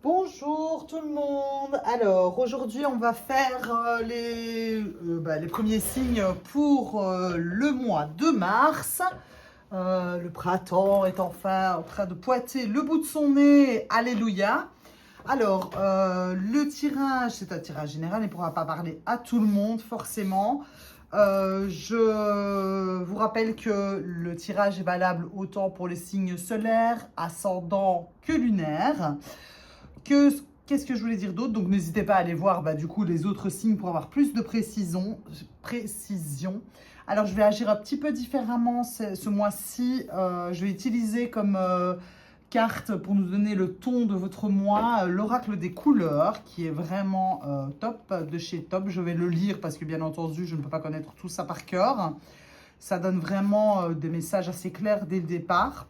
Bonjour tout le monde. Alors aujourd'hui on va faire les premiers signes pour le mois de mars. Le printemps est enfin en train de pointer le bout de son nez. Alléluia. Alors le tirage, c'est un tirage général, il ne pourra pas parler à tout le monde forcément. Je vous rappelle que le tirage est valable autant pour les signes solaires, ascendants que lunaires. Qu'est-ce que je voulais dire d'autre? Donc n'hésitez pas à aller voir du coup les autres signes pour avoir plus de précision. Alors je vais agir un petit peu différemment ce mois-ci. Je vais utiliser comme carte pour nous donner le ton de votre mois, l'oracle des couleurs, qui est vraiment top de chez Top. Je vais le lire parce que bien entendu je ne peux pas connaître tout ça par cœur. Ça donne vraiment des messages assez clairs dès le départ.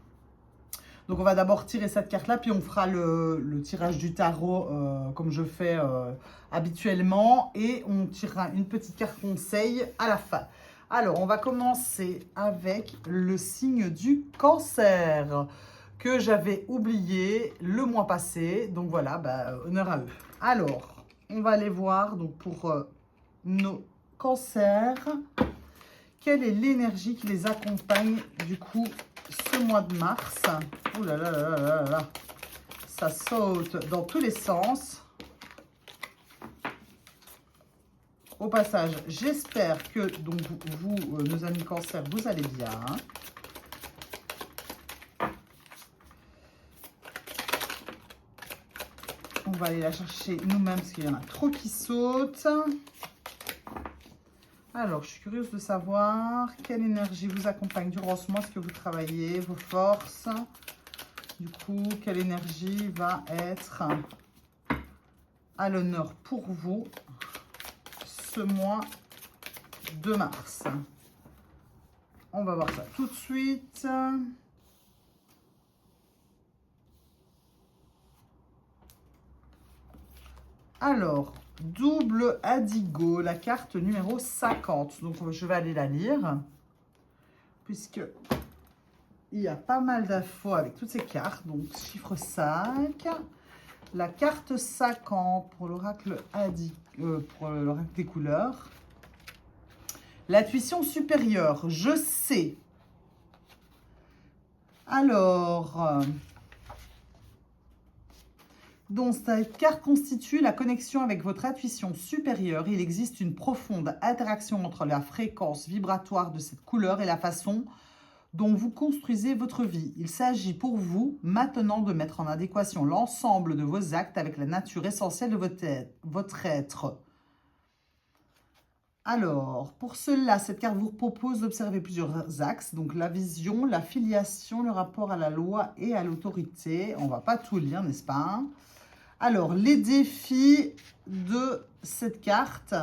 Donc on va d'abord tirer cette carte-là, puis on fera le tirage du tarot comme je fais habituellement. Et on tirera une petite carte conseil à la fin. Alors on va commencer avec le signe du cancer que j'avais oublié le mois passé. Donc voilà, honneur à eux. Alors, on va aller voir donc pour nos cancers. Quelle est l'énergie qui les accompagne du coup ce mois de mars? Ouh là là là là là là, ça saute dans tous les sens. Au passage, j'espère que donc vous, nos amis cancer, vous allez bien. On va aller la chercher nous-mêmes parce qu'il y en a trop qui sautent. Alors, je suis curieuse de savoir quelle énergie vous accompagne durant ce mois, ce que vous travaillez, vos forces. Du coup, quelle énergie va être à l'honneur pour vous ce mois de mars? On va voir ça tout de suite. Alors, double indigo, la carte numéro 50. Donc, je vais aller la lire, puisque il y a pas mal d'infos avec toutes ces cartes. Donc, chiffre 5. La carte 50 pour l'oracle des couleurs. L'intuition supérieure, je sais. Alors, donc cette carte constitue la connexion avec votre intuition supérieure. Il existe une profonde interaction entre la fréquence vibratoire de cette couleur et la façon dont vous construisez votre vie. Il s'agit pour vous maintenant de mettre en adéquation l'ensemble de vos actes avec la nature essentielle de votre être. Alors, pour cela, cette carte vous propose d'observer plusieurs axes, donc la vision, la filiation, le rapport à la loi et à l'autorité. On ne va pas tout lire, n'est-ce pas? Alors, les défis de cette carte.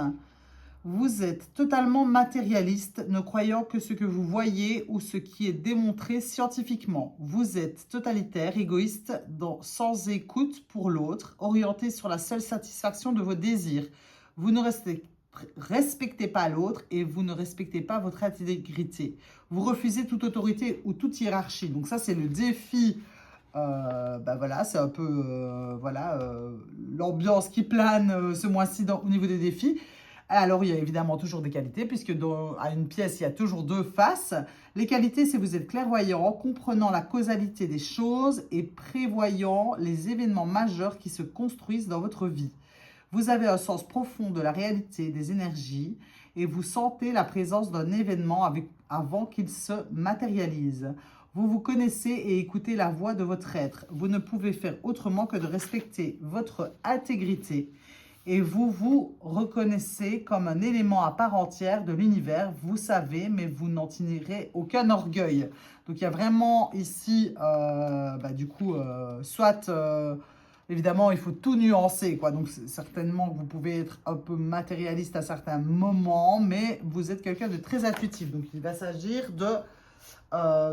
Vous êtes totalement matérialiste, ne croyant que ce que vous voyez ou ce qui est démontré scientifiquement. Vous êtes totalitaire, égoïste, sans écoute pour l'autre, orienté sur la seule satisfaction de vos désirs. Vous ne respectez pas l'autre et vous ne respectez pas votre intégrité. Vous refusez toute autorité ou toute hiérarchie. Donc ça, c'est le défi. Voilà, c'est un peu l'ambiance qui plane ce mois-ci au niveau des défis. Alors, il y a évidemment toujours des qualités, puisque à une pièce, il y a toujours deux faces. Les qualités, c'est que vous êtes clairvoyant, comprenant la causalité des choses et prévoyant les événements majeurs qui se construisent dans votre vie. Vous avez un sens profond de la réalité des énergies et vous sentez la présence d'un événement avant qu'il se matérialise. Vous vous connaissez et écoutez la voix de votre être. Vous ne pouvez faire autrement que de respecter votre intégrité. Et vous vous reconnaissez comme un élément à part entière de l'univers. Vous savez, mais vous n'en tirez aucun orgueil. Donc, il y a vraiment ici, évidemment, il faut tout nuancer, quoi. Donc, certainement, vous pouvez être un peu matérialiste à certains moments, mais vous êtes quelqu'un de très intuitif. Donc, il va s'agir de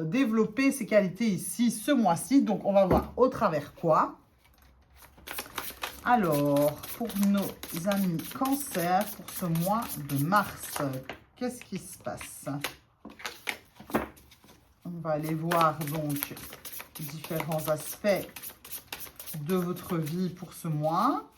développer ces qualités ici, ce mois-ci. Donc, on va voir au travers quoi. Alors, pour nos amis cancer, pour ce mois de mars, qu'est-ce qui se passe? On va aller voir donc différents aspects de votre vie pour ce mois.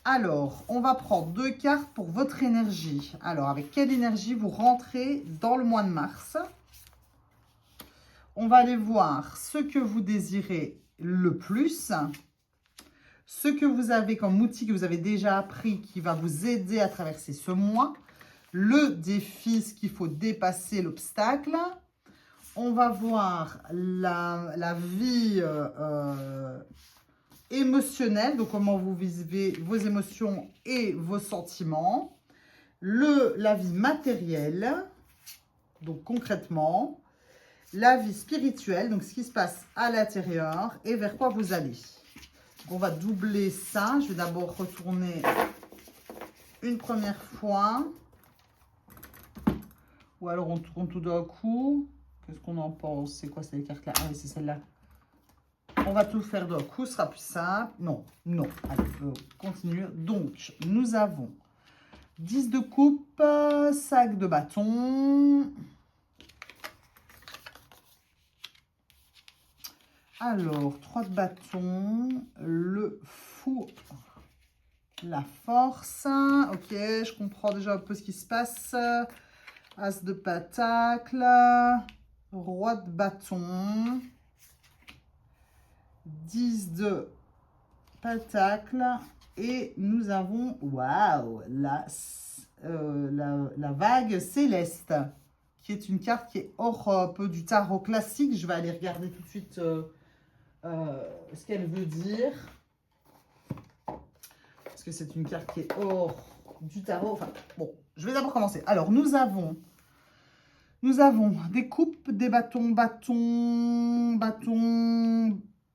Alors, on va prendre 2 cartes pour votre énergie. Alors, avec quelle énergie vous rentrez dans le mois de mars? On va aller voir ce que vous désirez le plus, ce que vous avez comme outil que vous avez déjà appris qui va vous aider à traverser ce mois, le défi, ce qu'il faut dépasser, l'obstacle. On va voir la vie émotionnelle, donc comment vous vivez vos émotions et vos sentiments. La vie matérielle, donc concrètement. La vie spirituelle, donc ce qui se passe à l'intérieur et vers quoi vous allez. On va doubler ça. Je vais d'abord retourner une première fois. Ou alors on tourne tout d'un coup. Qu'est-ce qu'on en pense? C'est quoi ces cartes-là? Ah oui, c'est celle-là. On va tout faire d'un coup, ce sera plus simple. Non, non. Allez, continue. Donc, nous avons 10 de coupe, 5 de bâton. Alors, 3 de bâton, le fou, la force. Ok, je comprends déjà un peu ce qui se passe. As de pentacle, roi de bâton, 10 de pentacle. Et nous avons, waouh, la vague céleste, qui est une carte qui est hors un peu du tarot classique. Je vais aller regarder tout de suite ce qu'elle veut dire. Parce que c'est une carte qui est hors du tarot. Enfin, bon, je vais d'abord commencer. Alors, nous avons des coupes, des bâtons,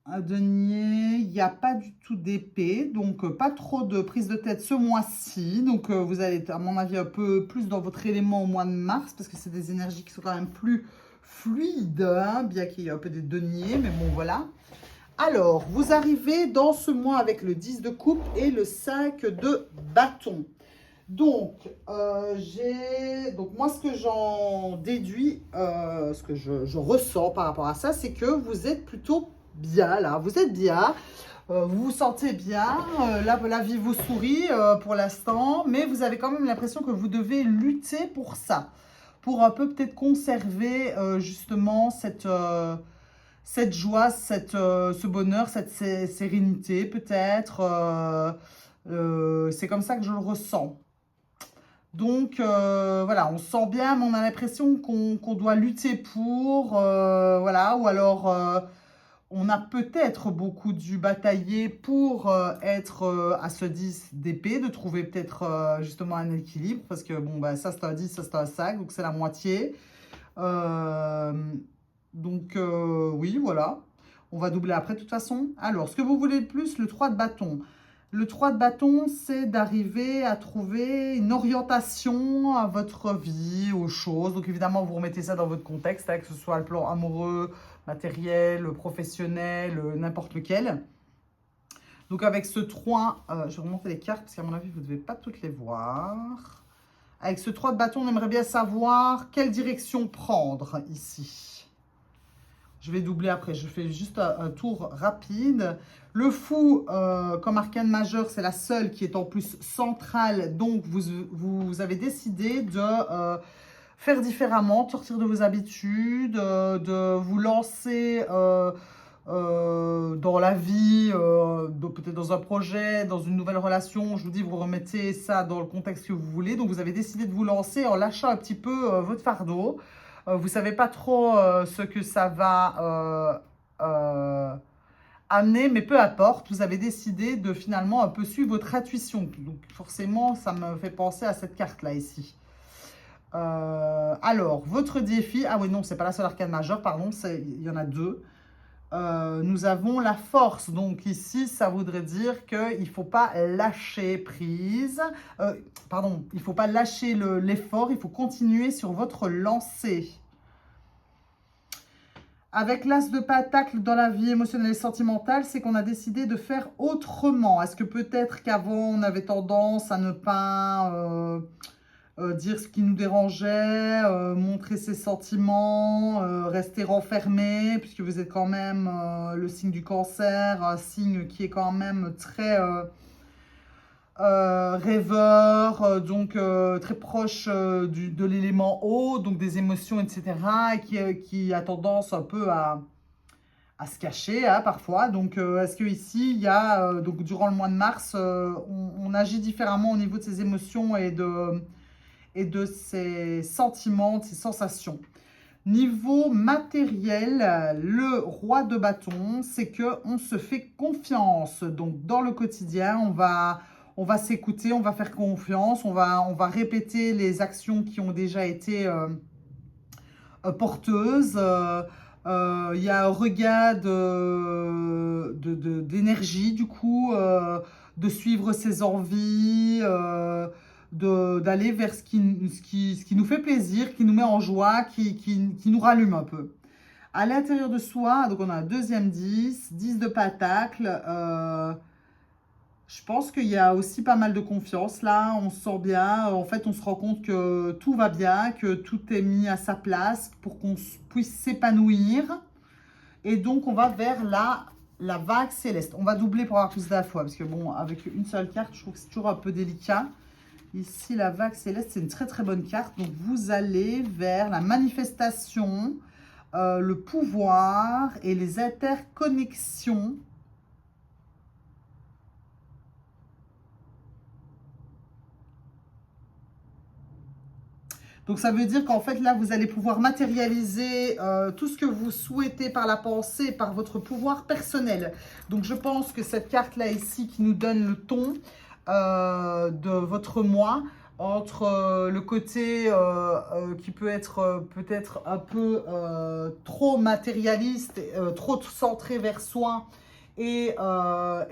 un denier. Il n'y a pas du tout d'épée. Donc, pas trop de prise de tête ce mois-ci. Donc, vous allez, à mon avis, un peu plus dans votre élément au mois de mars. Parce que c'est des énergies qui sont quand même plus fluides. Hein, bien qu'il y ait un peu des deniers. Mais bon, voilà. Alors, vous arrivez dans ce mois avec le 10 de coupe et le 5 de bâton. Donc, moi, ce que j'en déduis, ce que je ressens par rapport à ça, c'est que vous êtes plutôt bien, là. Vous êtes bien, vous vous sentez bien, la vie vous sourit pour l'instant, mais vous avez quand même l'impression que vous devez lutter pour ça, pour un peu peut-être conserver justement cette joie, ce bonheur, cette sérénité peut-être. C'est comme ça que je le ressens. Donc, voilà, on sent bien, mais on a l'impression qu'on doit lutter pour, voilà, ou alors on a peut-être beaucoup dû batailler pour être à ce 10 d'épée, de trouver peut-être justement un équilibre, parce que bon, bah, ça c'est un 10, ça c'est un 5, donc c'est la moitié. Oui, voilà, on va doubler après de toute façon. Alors, ce que vous voulez le plus, le 3 de bâton. Le 3 de bâton, c'est d'arriver à trouver une orientation à votre vie, aux choses. Donc évidemment, vous remettez ça dans votre contexte, hein, que ce soit le plan amoureux, matériel, professionnel, n'importe lequel. Donc avec ce 3, je vais remonter les cartes parce qu'à mon avis, vous ne devez pas toutes les voir. Avec ce 3 de bâton, on aimerait bien savoir quelle direction prendre ici. Je vais doubler après, je fais juste un tour rapide. Le fou, comme arcane majeur, c'est la seule qui est en plus centrale. Donc, vous avez décidé de faire différemment, de sortir de vos habitudes, de vous lancer dans la vie, peut-être dans un projet, dans une nouvelle relation. Je vous dis, vous remettez ça dans le contexte que vous voulez. Donc, vous avez décidé de vous lancer en lâchant un petit peu votre fardeau. Vous ne savez pas trop ce que ça va amener, mais peu importe, vous avez décidé de finalement un peu suivre votre intuition. Donc forcément, ça me fait penser à cette carte-là ici. Alors, votre défi, ah oui, non, c'est pas la seule arcane majeure, pardon, il y en a deux. Nous avons la force, donc ici, ça voudrait dire qu'il ne faut pas lâcher prise. Pardon, il ne faut pas lâcher l'effort, il faut continuer sur votre lancée. Avec l'as de pentacle dans la vie émotionnelle et sentimentale, c'est qu'on a décidé de faire autrement. Est-ce que peut-être qu'avant, on avait tendance à ne pas dire ce qui nous dérangeait, montrer ses sentiments, rester renfermé, puisque vous êtes quand même le signe du cancer, un signe qui est quand même très rêveur, donc très proche de l'élément eau, donc des émotions, etc., et qui a tendance un peu à se cacher hein, parfois. Donc, est-ce que ici, il y a, donc durant le mois de mars, on agit différemment au niveau de ses émotions et de ses sentiments, de ses sensations. Niveau matériel, le roi de bâton, c'est qu'on se fait confiance. Donc, dans le quotidien, on va s'écouter, on va faire confiance, on va répéter les actions qui ont déjà été porteuses. Il y a un regain d'énergie, du coup, de suivre ses envies, d'aller vers ce qui nous fait plaisir, qui nous met en joie, qui nous rallume un peu. À l'intérieur de soi, donc on a un deuxième 10, 10 de pentacle. Je pense qu'il y a aussi pas mal de confiance là, on se sent bien. En fait, on se rend compte que tout va bien, que tout est mis à sa place pour qu'on puisse s'épanouir. Et donc, on va vers la vague céleste. On va doubler pour avoir plus d'infos, parce que bon, avec une seule carte, je trouve que c'est toujours un peu délicat. Ici, la vague céleste, c'est une très très bonne carte. Donc, vous allez vers la manifestation, le pouvoir et les interconnexions. Donc, ça veut dire qu'en fait, là, vous allez pouvoir matérialiser tout ce que vous souhaitez par la pensée, par votre pouvoir personnel. Donc, je pense que cette carte-là ici qui nous donne le ton de votre moi, entre le côté qui peut être peut-être un peu trop matérialiste, trop centré vers soi, et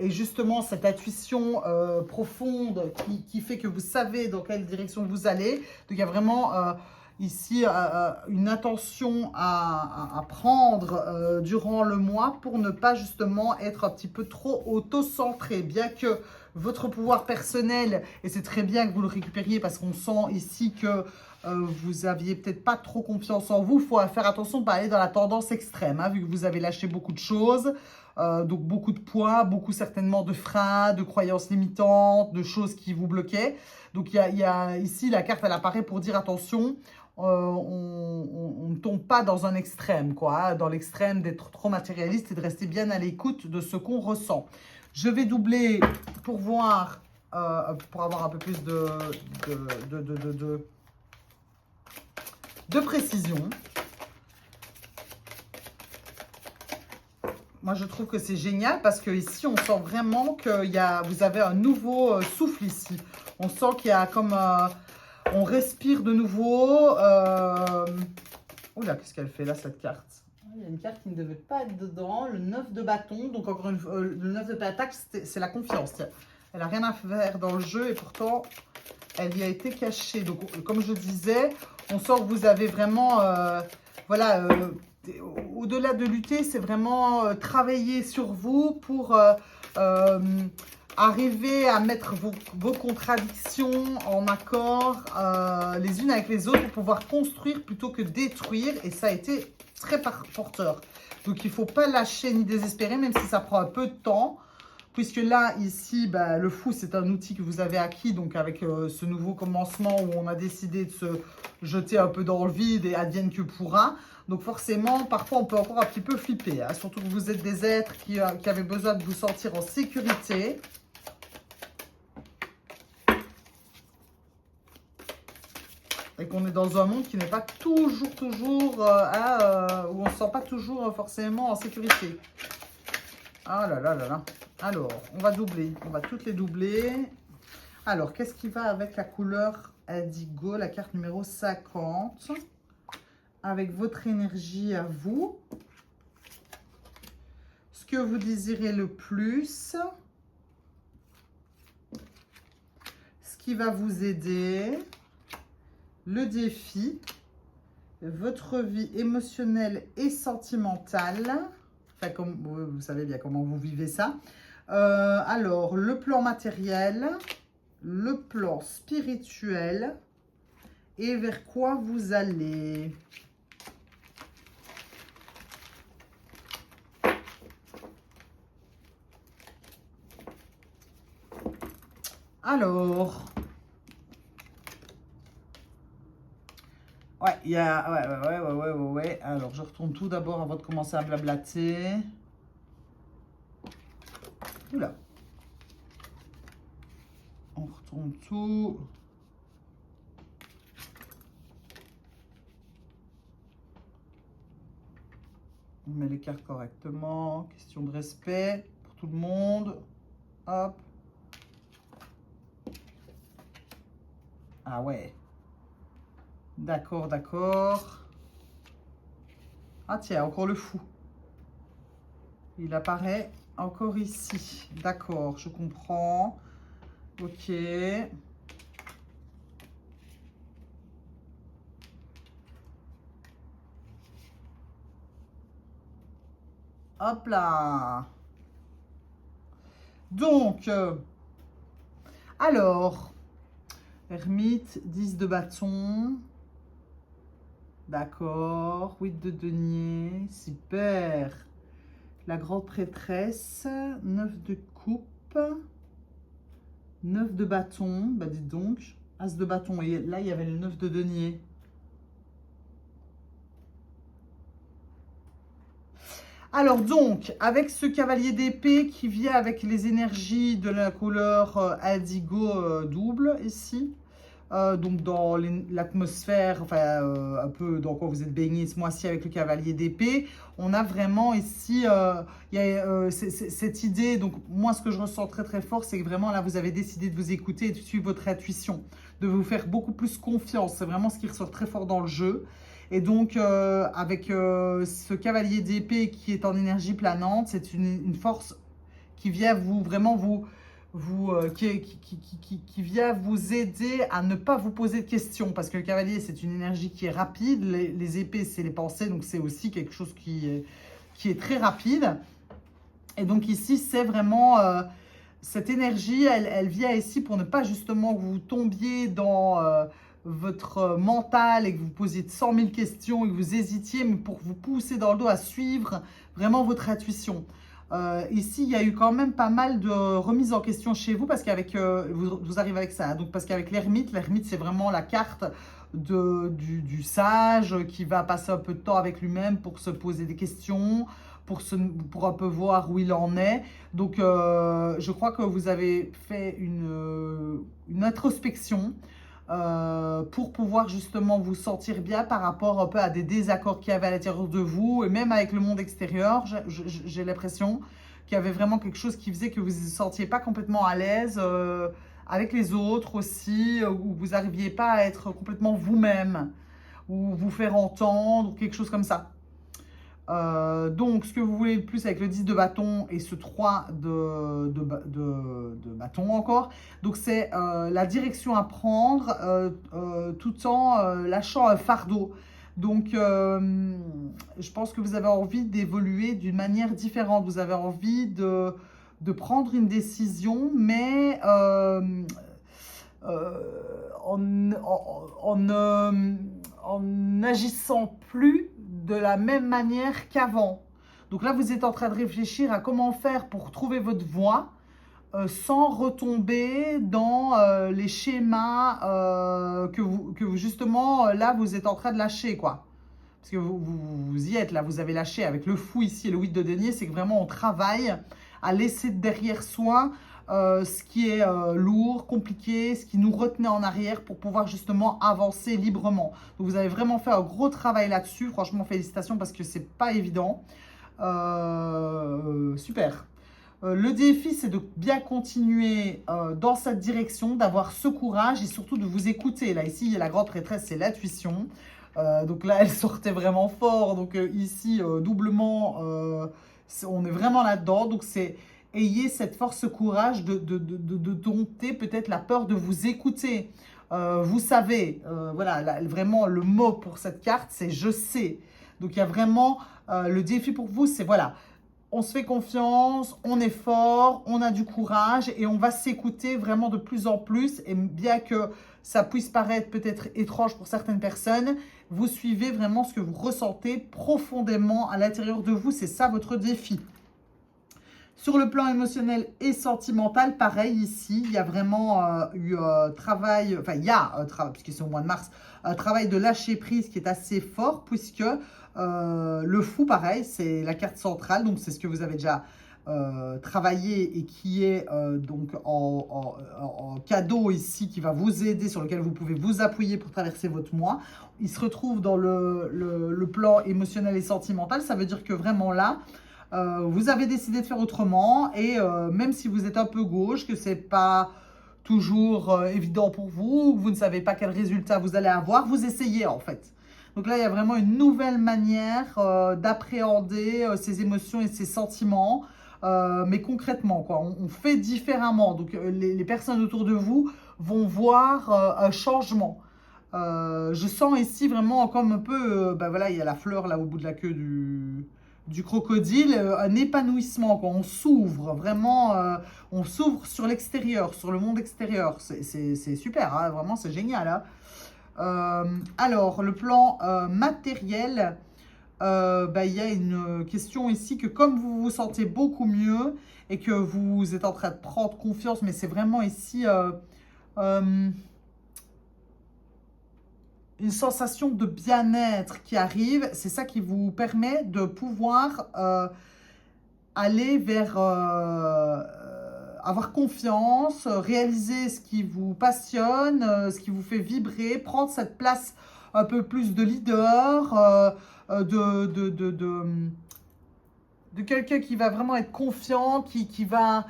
justement cette intuition profonde qui fait que vous savez dans quelle direction vous allez. Donc il y a vraiment ici une attention à prendre durant le mois pour ne pas justement être un petit peu trop auto-centré, bien que votre pouvoir personnel, et c'est très bien que vous le récupériez parce qu'on sent ici que vous aviez peut-être pas trop confiance en vous. Il faut faire attention de ne pas aller dans la tendance extrême, hein, vu que vous avez lâché beaucoup de choses. Donc beaucoup de poids, beaucoup certainement de freins, de croyances limitantes, de choses qui vous bloquaient. Donc il y a ici, la carte, elle apparaît pour dire attention, on ne tombe pas dans un extrême, quoi, hein, dans l'extrême d'être trop matérialiste et de rester bien à l'écoute de ce qu'on ressent. Je vais doubler pour voir, pour avoir un peu plus de précision. Moi, je trouve que c'est génial parce que ici, on sent vraiment que vous avez un nouveau souffle ici. On sent qu'il y a comme... on respire de nouveau. Oula, qu'est-ce qu'elle fait là, cette carte? Il y a une carte qui ne devait pas être dedans. Le 9 de bâton. Donc, encore une fois, le 9 de pentacle, c'est la confiance. Elle n'a rien à faire dans le jeu et pourtant, elle y a été cachée. Donc, comme je disais, on sent que vous avez vraiment... voilà... au-delà de lutter, c'est vraiment travailler sur vous pour arriver à mettre vos contradictions en accord les unes avec les autres pour pouvoir construire plutôt que détruire. Et ça a été très porteur. Donc, il ne faut pas lâcher ni désespérer, même si ça prend un peu de temps. Puisque là, ici, bah, le fou, c'est un outil que vous avez acquis. Donc, avec ce nouveau commencement où on a décidé de se jeter un peu dans le vide et advienne que pourra. Donc, forcément, parfois, on peut encore un petit peu flipper. Hein, surtout que vous êtes des êtres qui avaient besoin de vous sentir en sécurité. Et qu'on est dans un monde qui n'est pas toujours, où on ne se sent pas toujours forcément en sécurité. Ah là là là là. Alors, on va doubler. On va toutes les doubler. Alors, qu'est-ce qui va avec la couleur indigo, la carte numéro 50? Avec votre énergie à vous. Ce que vous désirez le plus. Ce qui va vous aider. Le défi. Votre vie émotionnelle et sentimentale. Enfin, comme vous savez bien comment vous vivez ça. Alors, le plan matériel, le plan spirituel et vers quoi vous allez. Alors, ouais, il y a, ouais. Alors, je retourne tout d'abord avant de commencer à blablater. Oula. On retourne tout. On met les cartes correctement. Question de respect pour tout le monde. Hop. Ah ouais. D'accord, d'accord. Ah tiens, encore le fou. Il apparaît encore ici. D'accord, je comprends. Ok. Hop là. Donc, alors, ermite, 10 de bâton. D'accord, 8 de denier, super. La grande prêtresse, 9 de coupe, 9 de bâton, bah dites donc, as de bâton, et là il y avait le 9 de denier. Alors donc, avec ce cavalier d'épée qui vient avec les énergies de la couleur indigo double ici, donc dans l'atmosphère, enfin un peu dans quoi vous êtes baigné ce mois-ci avec le cavalier d'épée, on a vraiment ici cette idée. Donc moi ce que je ressens très très fort, c'est que vraiment là vous avez décidé de vous écouter et de suivre votre intuition, de vous faire beaucoup plus confiance. C'est vraiment ce qui ressort très fort dans le jeu. Et donc avec ce cavalier d'épée qui est en énergie planante, c'est une force qui vient qui vient vous aider à ne pas vous poser de questions, parce que le cavalier c'est une énergie qui est rapide, les épées c'est les pensées, donc c'est aussi quelque chose qui est très rapide. Et donc ici c'est vraiment cette énergie, elle vient ici pour ne pas justement que vous tombiez dans votre mental et que vous posiez 100 000 questions et que vous hésitiez, mais pour vous pousser dans le dos à suivre vraiment votre intuition. Ici, il y a eu quand même pas mal de remises en question chez vous, parce qu'avec vous arrivez avec ça. Donc, parce qu'avec l'ermite c'est vraiment la carte du sage qui va passer un peu de temps avec lui-même pour se poser des questions, pour un peu voir où il en est. Donc, je crois que vous avez fait une introspection pour pouvoir justement vous sentir bien par rapport un peu à des désaccords qu'il y avait à l'intérieur de vous et même avec le monde extérieur. J'ai l'impression qu'il y avait vraiment quelque chose qui faisait que vous ne vous sentiez pas complètement à l'aise avec les autres aussi, où vous n'arriviez pas à être complètement vous-même, ou vous faire entendre, ou quelque chose comme ça. Donc, ce que vous voulez le plus avec le 10 de bâton et ce 3 de bâton encore, donc c'est la direction à prendre tout en lâchant un fardeau. Donc, je pense que vous avez envie d'évoluer d'une manière différente. Vous avez envie de prendre une décision, mais en n'agissant plus de la même manière qu'avant. Donc là, vous êtes en train de réfléchir à comment faire pour trouver votre voie sans retomber dans les schémas que vous justement, là, vous êtes en train de lâcher, quoi. Parce que vous y êtes, là, vous avez lâché avec le fou ici et le 8 de denier, c'est que vraiment on travaille à laisser derrière soi ce qui est lourd, compliqué, ce qui nous retenait en arrière pour pouvoir justement avancer librement. Donc vous avez vraiment fait un gros travail là-dessus, franchement félicitations parce que c'est pas évident. Super. Le défi, c'est de bien continuer dans cette direction, d'avoir ce courage et surtout de vous écouter. Là, ici, la grande prêtresse, c'est l'intuition. Donc là, elle sortait vraiment fort. Donc ici, doublement, on est vraiment là-dedans. Donc c'est ayez cette force, ce courage de dompter peut-être la peur de vous écouter. Vous savez, voilà, vraiment le mot pour cette carte, c'est « je sais ». Donc il y a vraiment le défi pour vous, c'est voilà, on se fait confiance, on est fort, on a du courage et on va s'écouter vraiment de plus en plus. Et bien que ça puisse paraître peut-être étrange pour certaines personnes, vous suivez vraiment ce que vous ressentez profondément à l'intérieur de vous. C'est ça votre défi. Sur le plan émotionnel et sentimental, pareil ici, il y a vraiment eu travail, enfin il y a, puisque c'est au mois de mars, un travail de lâcher prise qui est assez fort, puisque le fou, pareil, c'est la carte centrale, donc c'est ce que vous avez déjà travaillé et qui est donc en cadeau ici, qui va vous aider, sur lequel vous pouvez vous appuyer pour traverser votre mois. Il se retrouve dans le plan émotionnel et sentimental, ça veut dire que vraiment là, vous avez décidé de faire autrement et même si vous êtes un peu gauche, que c'est pas toujours évident pour vous, vous ne savez pas quel résultat vous allez avoir, vous essayez en fait. Donc là, il y a vraiment une nouvelle manière d'appréhender ses émotions et ses sentiments, mais concrètement, quoi. On fait différemment. Donc les personnes autour de vous vont voir un changement. Je sens ici vraiment comme un peu, ben voilà, il y a la fleur là au bout de la queue du crocodile, un épanouissement, quoi. On s'ouvre vraiment, on s'ouvre sur l'extérieur, sur le monde extérieur. C'est super, hein, vraiment, c'est génial. Hein. Alors, le plan matériel, bah, il y a une question ici que comme vous vous sentez beaucoup mieux et que vous êtes en train de prendre confiance, mais c'est vraiment ici une sensation de bien-être qui arrive. C'est ça qui vous permet de pouvoir aller vers avoir confiance, réaliser ce qui vous passionne, ce qui vous fait vibrer, prendre cette place un peu plus de leader, de quelqu'un qui va vraiment être confiant, qui va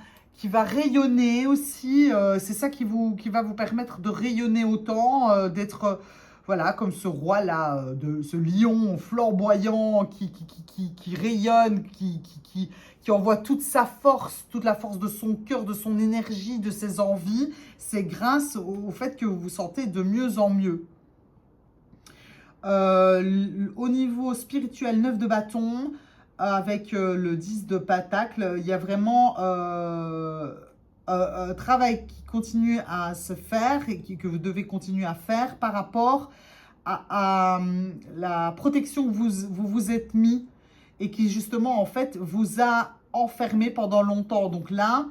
rayonner aussi. C'est ça qui va vous permettre de rayonner autant, d'être voilà, comme ce roi-là, de ce lion flamboyant qui rayonne, qui envoie toute sa force, toute la force de son cœur, de son énergie, de ses envies. C'est grâce au fait que vous vous sentez de mieux en mieux. Au niveau spirituel, 9 de bâton, avec le 10 de pentacle, il y a vraiment un travail qui continue à se faire et que vous devez continuer à faire par rapport à la protection que vous vous êtes mis et qui justement en fait vous a enfermé pendant longtemps. Donc là,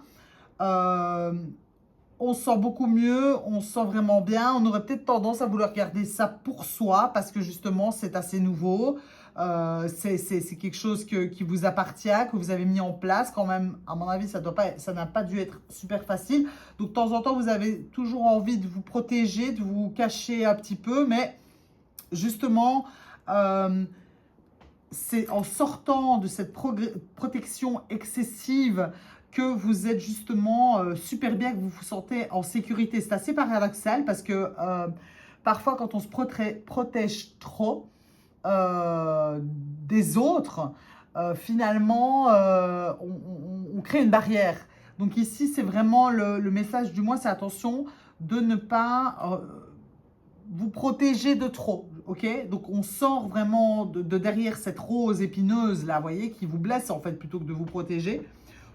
on se sent beaucoup mieux, on se sent vraiment bien. On aurait peut-être tendance à vouloir garder ça pour soi parce que justement, c'est assez nouveau. C'est quelque chose qui vous appartient, que vous avez mis en place. Quand même, à mon avis, ça n'a pas dû être super facile. Donc, de temps en temps, vous avez toujours envie de vous protéger, de vous cacher un petit peu. Mais justement, c'est en sortant de cette protection excessive que vous êtes justement super bien, que vous vous sentez en sécurité. C'est assez paradoxal parce que parfois quand on se protège trop des autres, finalement on crée une barrière. Donc ici c'est vraiment le message du mois, c'est attention de ne pas vous protéger de trop, ok? Donc on sort vraiment de derrière cette rose épineuse là, vous voyez, qui vous blesse en fait plutôt que de vous protéger,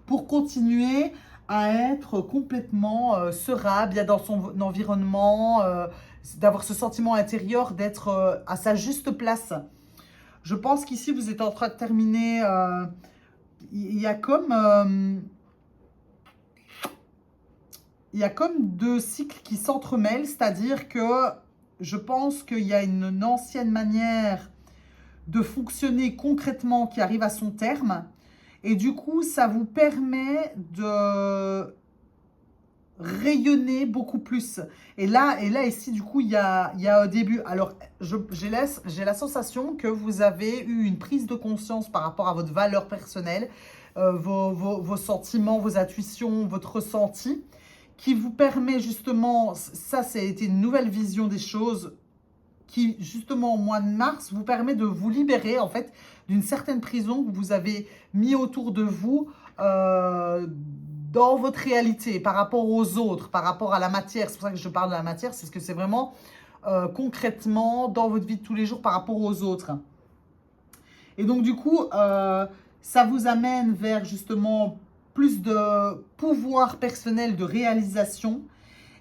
pour continuer à être complètement serein, bien dans son environnement, d'avoir ce sentiment intérieur d'être à sa juste place. Je pense qu'ici, vous êtes en train de terminer, il y a comme deux cycles qui s'entremêlent, c'est-à-dire que je pense qu'il y a une ancienne manière de fonctionner concrètement qui arrive à son terme. Et du coup, ça vous permet de rayonner beaucoup plus. Et là ici, du coup, il y a un début. Alors, j'ai la sensation que vous avez eu une prise de conscience par rapport à votre valeur personnelle, vos sentiments, vos intuitions, votre ressenti, qui vous permet justement, ça a été une nouvelle vision des choses, qui justement au mois de mars vous permet de vous libérer en fait d'une certaine prison que vous avez mis autour de vous dans votre réalité, par rapport aux autres, par rapport à la matière. C'est pour ça que je parle de la matière, c'est ce que c'est vraiment concrètement dans votre vie de tous les jours par rapport aux autres. Et donc du coup, Ça vous amène vers justement plus de pouvoir personnel, de réalisation.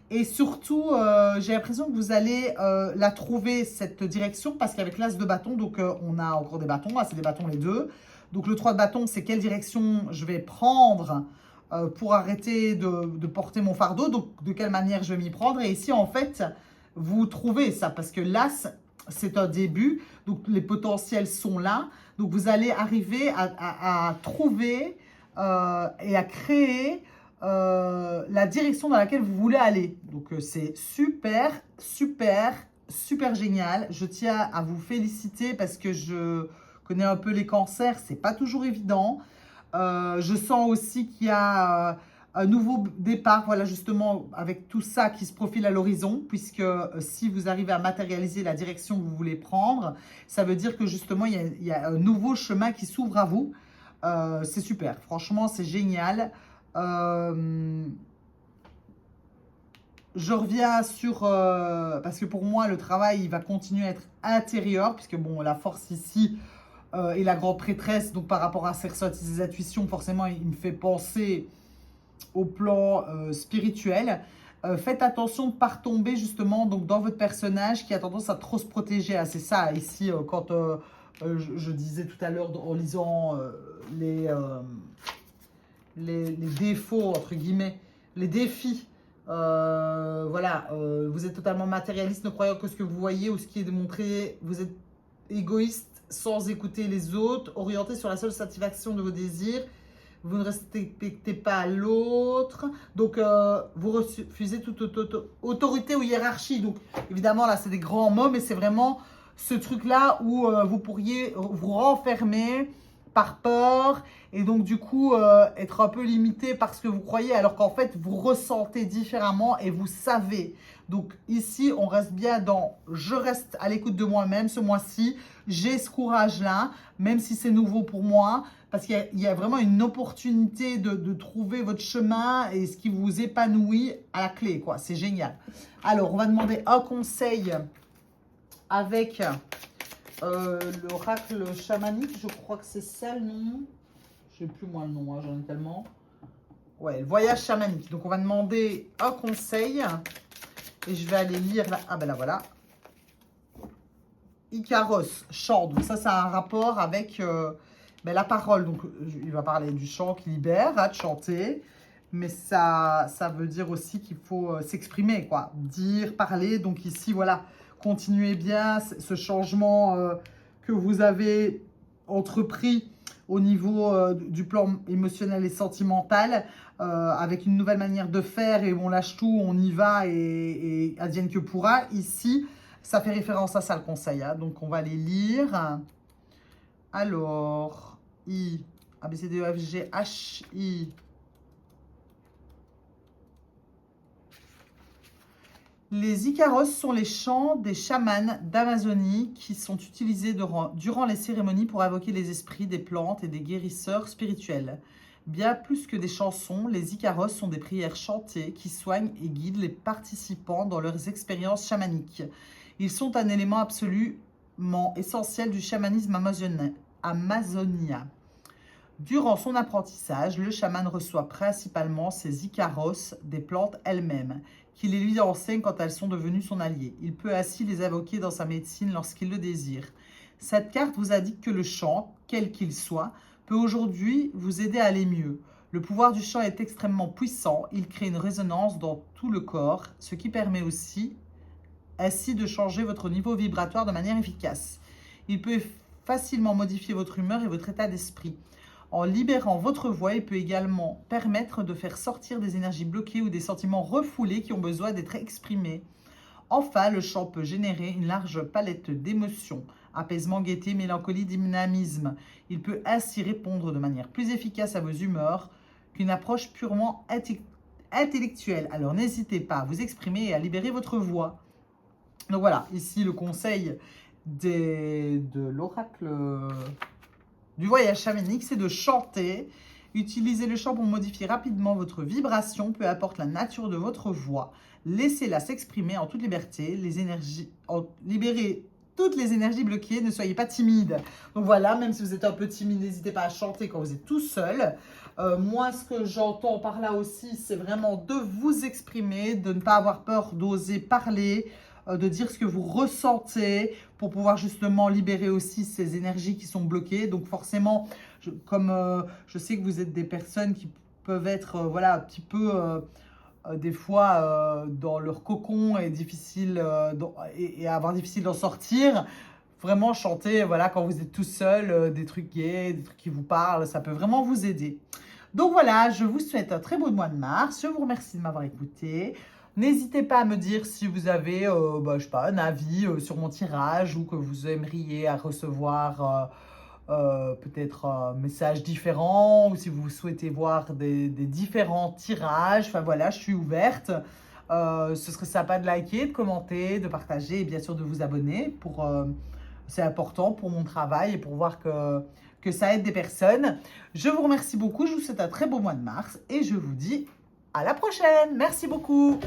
Et surtout, j'ai l'impression que vous allez la trouver, cette direction, parce qu'avec l'as de bâton, donc on a encore des bâtons, c'est des bâtons les deux. Donc le 3 de bâton, c'est quelle direction je vais prendre pour arrêter de porter mon fardeau, donc de quelle manière je vais m'y prendre. Et ici, en fait, vous trouvez ça, parce que l'as, c'est un début, donc les potentiels sont là. Donc vous allez arriver à trouver et à créer la direction dans laquelle vous voulez aller. Donc c'est super, super, super génial. Je tiens à vous féliciter parce que je connais un peu les cancers, c'est pas toujours évident. Je sens aussi qu'il y a un nouveau départ, voilà, justement, avec tout ça qui se profile à l'horizon, puisque si vous arrivez à matérialiser la direction que vous voulez prendre, ça veut dire que justement, il y a un nouveau chemin qui s'ouvre à vous. C'est super, franchement, c'est génial. Je reviens sur... parce que pour moi, le travail, il va continuer à être intérieur, puisque bon, la force ici est la grande prêtresse, donc par rapport à ses intuitions, forcément, il me fait penser au plan spirituel. Faites attention de ne pas retomber justement donc, dans votre personnage qui a tendance à trop se protéger. Ah, c'est ça, ici, quand je disais tout à l'heure en lisant les défauts, entre guillemets, les défis. Voilà, vous êtes totalement matérialiste, ne croyant que ce que vous voyez ou ce qui est démontré. Vous êtes égoïste sans écouter les autres, orienté sur la seule satisfaction de vos désirs. Vous ne respectez pas l'autre. Donc, vous refusez toute autorité ou hiérarchie. Donc, évidemment, là, c'est des grands mots, mais c'est vraiment ce truc-là où vous pourriez vous renfermer par peur et donc du coup être un peu limité par ce que vous croyez alors qu'en fait vous ressentez différemment et vous savez. Donc ici on reste bien dans je reste à l'écoute de moi-même ce mois-ci, j'ai ce courage-là, même si c'est nouveau pour moi, parce qu'il y a vraiment une opportunité de trouver votre chemin et ce qui vous épanouit à la clé, quoi. C'est génial. Alors on va demander un conseil avec l'oracle chamanique, je crois que c'est ça le nom. Je ne sais plus moi le nom, hein, j'en ai tellement. Ouais, le voyage chamanique. Donc on va demander un conseil. Et je vais aller lire là. Ah ben là voilà. Icaros, chant. Donc ça, ça a un rapport avec la parole. Donc il va parler du chant qui libère, de chanter. Mais ça veut dire aussi qu'il faut s'exprimer, quoi. Dire, parler. Donc ici, voilà. Continuez bien ce changement que vous avez entrepris au niveau du plan émotionnel et sentimental avec une nouvelle manière de faire et on lâche tout, on y va et advienne que pourra. Ici, ça fait référence à ça le conseil. Hein. Donc, on va les lire. Alors, I, A, B, C, D, E, F, G, H, I. Les Icaros sont les chants des chamans d'Amazonie qui sont utilisés durant les cérémonies pour invoquer les esprits des plantes et des guérisseurs spirituels. Bien plus que des chansons, les Icaros sont des prières chantées qui soignent et guident les participants dans leurs expériences chamaniques. Ils sont un élément absolument essentiel du chamanisme amazonien. Durant son apprentissage, le chaman reçoit principalement ses Icaros des plantes elles-mêmes, qui les lui enseigne quand elles sont devenues son allié. Il peut ainsi les invoquer dans sa médecine lorsqu'il le désire. Cette carte vous indique que le chant, quel qu'il soit, peut aujourd'hui vous aider à aller mieux. Le pouvoir du chant est extrêmement puissant, il crée une résonance dans tout le corps, ce qui permet aussi ainsi de changer votre niveau vibratoire de manière efficace. Il peut facilement modifier votre humeur et votre état d'esprit. En libérant votre voix, il peut également permettre de faire sortir des énergies bloquées ou des sentiments refoulés qui ont besoin d'être exprimés. Enfin, le chant peut générer une large palette d'émotions, apaisement, gaieté, mélancolie, dynamisme. Il peut ainsi répondre de manière plus efficace à vos humeurs qu'une approche purement intellectuelle. Alors n'hésitez pas à vous exprimer et à libérer votre voix. Donc voilà, ici le conseil de l'oracle du voyage chamanique, c'est de chanter. Utilisez le chant pour modifier rapidement votre vibration, peu importe la nature de votre voix. Laissez-la s'exprimer en toute liberté. Les énergies, libérez toutes les énergies bloquées. Ne soyez pas timide. Donc voilà, même si vous êtes un peu timide, n'hésitez pas à chanter quand vous êtes tout seul. Moi, ce que j'entends par là aussi, c'est vraiment de vous exprimer, de ne pas avoir peur d'oser parler, de dire ce que vous ressentez pour pouvoir justement libérer aussi ces énergies qui sont bloquées. Donc forcément, je sais que vous êtes des personnes qui peuvent être voilà, un petit peu des fois dans leur cocon et difficile et avoir difficile d'en sortir. Vraiment chanter voilà, quand vous êtes tout seul, des trucs gays, des trucs qui vous parlent, ça peut vraiment vous aider. Donc voilà, je vous souhaite un très beau mois de mars. Je vous remercie de m'avoir écouté. N'hésitez pas à me dire si vous avez, je sais pas, un avis sur mon tirage ou que vous aimeriez à recevoir peut-être un message différent ou si vous souhaitez voir des différents tirages. Enfin voilà, je suis ouverte. Ce serait sympa de liker, de commenter, de partager et bien sûr de vous abonner. C'est important pour mon travail et pour voir que ça aide des personnes. Je vous remercie beaucoup. Je vous souhaite un très beau mois de mars et je vous dis à la prochaine. Merci beaucoup.